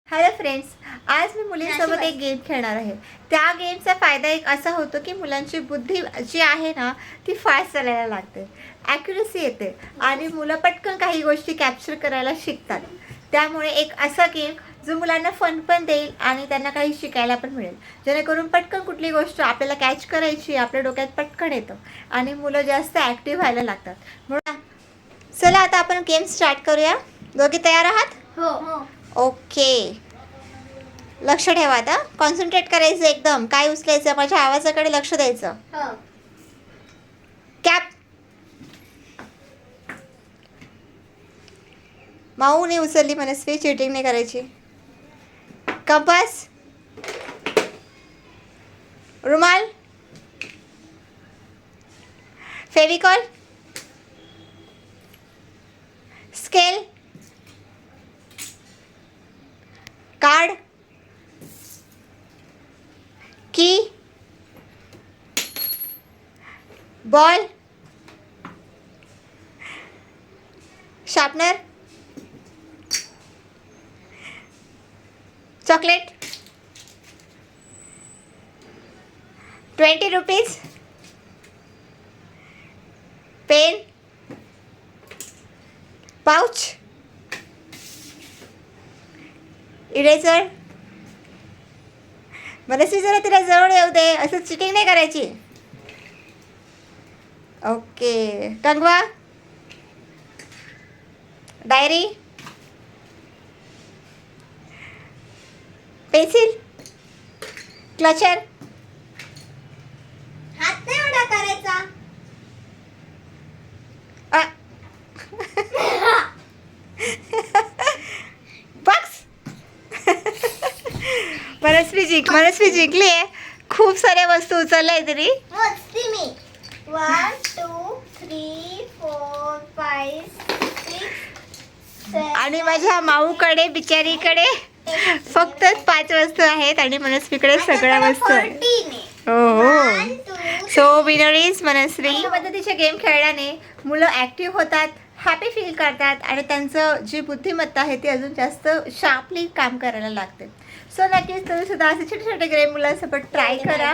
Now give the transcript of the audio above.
Hello friends, आज मी मुलींसोबत एक गेम खेळणार आहे. त्या गेमचा फायदा एक असा होतो की मुलांची बुद्धी जी आहे ना ती फास्ट चालायला लागते, ॲक्युरसी येते आणि मुलं पटकन काही गोष्टी कॅप्चर करायला शिकतात. त्यामुळे एक असा गेम जो मुलांना फन पण देईल आणि त्यांना काही शिकायला पण मिळेल, जेणेकरून पटकन कुठली गोष्ट आपल्याला कॅच करायची आपल्या डोक्यात पटकन येतं आणि मुलं जास्त ॲक्टिव्ह व्हायला लागतात. म्हणून चला आता आपण गेम स्टार्ट करूया. दोघी तयार आहात? हो. ओके, लक्ष ठेवा. आता कॉन्सन्ट्रेट करायचं, एकदम काय उचलायचं, माझ्या आवाजाकडे लक्ष द्यायचं. हो. कॅप. माऊ नाही उचलली, मनस्वी चिटिंग नाही करायची. कंपास, रुमाल, Fevicol, scale, card, key, ball, sharpener, chocolate, 20 rupees, pen, pouch, eraser. Manasvi जरा तिला जवळ येऊ दे, असं चिटिंग नाही करायची. ओके, कंगवा, डायरी, पेन्सिल, क्लचर, हात नाही एवढा करायचा. बॉक्स. मनस्वी जिंकली आहे. खूप साऱ्या वस्तू उचलल्या तरी. मोजते मी. 1 2 3 4 5 6 7 आणि माझ्या माऊकडे बिचारीकडे फक्त 5 वस्तू आहेत आणि मनस्वीकडे सगळ्या वस्तू आहेत. 14 हो. सो विनर इज मनस्वी. अशा पद्धतीचे गेम खेळल्याने मुलं ॲक्टिव्ह होतात, हॅपी फील करतात आणि त्यांचं जी बुद्धिमत्ता आहे ती अजून जास्त शार्पली काम करायला लागते. सो नक्कीच तुम्ही सुद्धा असे छोटे छोटे गेम मुलांसोबत ट्राय करा.